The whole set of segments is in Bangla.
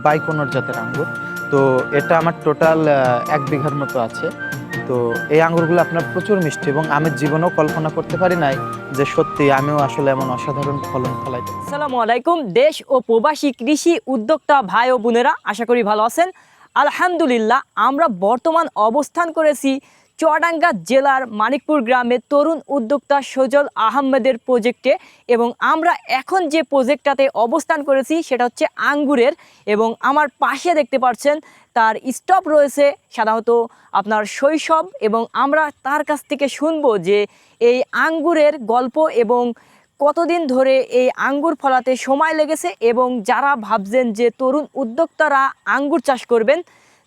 বাইকোনর জাতের আঙ্গুর। তো এটা আমার টোটাল 1 বিঘার মতো আছে। তো এই আঙ্গুরগুলো আপনার প্রচুর মিষ্টি এবং আমি জীবনেও কল্পনা করতে পারি নাই যে সত্যি আমিও আসলে এমন অসাধারণ ফলন ফলাইতে পারি। আসসালামু আলাইকুম। দেশ ও প্রবাসী কৃষি উদ্যোক্তা ভাই ও বোনেরা, আশা করি ভালো আছেন। আলহামদুলিল্লাহ, আমরা বর্তমান অবস্থান করেছি চুয়াডাঙ্গা জেলার মানিকপুর গ্রামে তরুণ উদ্যোক্তা সজল আহমেদের প্রজেক্টে, এবং আমরা এখন যে প্রজেক্টটাতে অবস্থান করেছি সেটা হচ্ছে আঙ্গুরের। এবং আমার পাশে দেখতে পাচ্ছেন তার স্টপ রয়েছে সাধারণত আপনার শৈশব, এবং আমরা তার কাছ থেকে শুনবো যে এই আঙ্গুরের গল্প এবং কতদিন ধরে এই আঙ্গুর ফলাতে সময় লেগেছে, এবং যারা ভাবছেন যে তরুণ উদ্যোক্তারা আঙ্গুর চাষ করবেন,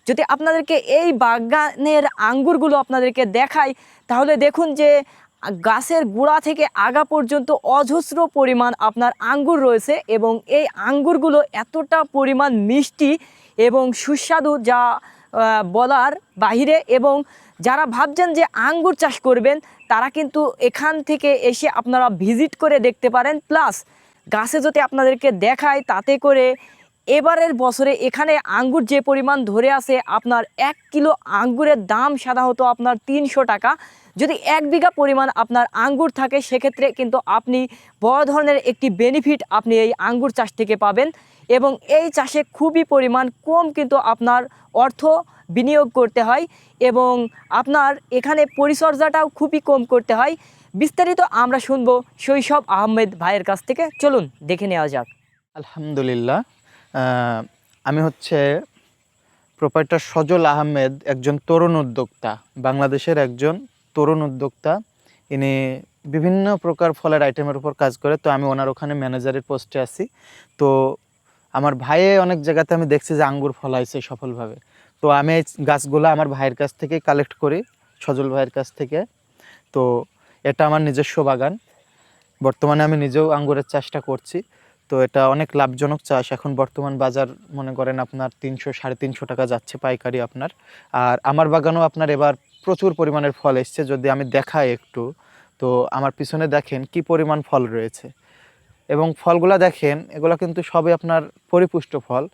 যদি আপনাদেরকে এই বাগানের আঙ্গুরগুলো আপনাদেরকে দেখাই, তাহলে দেখুন যে গাছের গোড়া থেকে আগা পর্যন্ত অজস্র পরিমাণ আপনার আঙ্গুর রয়েছে, এবং এই আঙ্গুরগুলো এতটা পরিমাণ মিষ্টি এবং সুস্বাদু যা বলার বাহিরে। এবং যারা ভাবছেন যে আঙ্গুর চাষ করবেন, তারা কিন্তু এখান থেকে এসে আপনারা ভিজিট করে দেখতে পারেন। প্লাস গাছে যদি আপনাদেরকে দেখায়, তাতে করে এবারের বছরে এখানে আঙ্গুর যে পরিমাণ ধরে আছে, আপনার 1 কিলো আঙ্গুরের দাম সাধারণত আপনার 300 টাকা। যদি 1 বিঘা পরিমাণ আপনার আঙ্গুর থাকে, সেক্ষেত্রে কিন্তু আপনি বড় ধরনের একটি বেনিফিট আপনি এই আঙ্গুর চাষ থেকে পাবেন। এবং এই চাষে খুবই পরিমাণ কম কিন্তু আপনার অর্থ বিনিয়োগ করতে হয়, এবং আপনার এখানে পরিচর্যাটাও খুবই কম করতে হয়। বিস্তারিত আমরা শুনবো শৈশব আহমেদ ভাইয়ের কাছ থেকে। চলুন দেখে নেওয়া যাক। আলহামদুলিল্লাহ, আমি হচ্ছে প্রোপাইটার সজল আহমেদ, একজন তরুণ উদ্যোক্তা, বাংলাদেশের একজন তরুণ উদ্যোক্তা। ইনি বিভিন্ন প্রকার ফলের আইটেমের উপর কাজ করে। তো আমি ওনার ওখানে ম্যানেজারের পোস্টে আছি। তো আমার ভাইয়ে অনেক জায়গাতে আমি দেখছি যে আঙ্গুর ফলাইছে সফলভাবে। তো আমি এই গাছগুলো আমার ভাইয়ের কাছ থেকে কালেক্ট করি, সজল ভাইয়ের কাছ থেকে। তো এটা আমার নিজস্ব বাগান। বর্তমানে আমি নিজেও আঙ্গুরের চাষটা করছি। তো এটা অনেক লাভজনক চাষ। এখন বর্তমান বাজার মনে করেন আপনার 300-350 টাকা যাচ্ছে পাইকারি আপনার। আর আমার বাগানেও আপনার এবার প্রচুর পরিমাণের ফল এসছে। যদি আমি দেখাই একটু, তো আমার পিছনে দেখেন কি পরিমাণ ফল রয়েছে, এবং ফলগুলা দেখেন, এগুলো কিন্তু সবই আপনার পরিপুষ্ট ফল।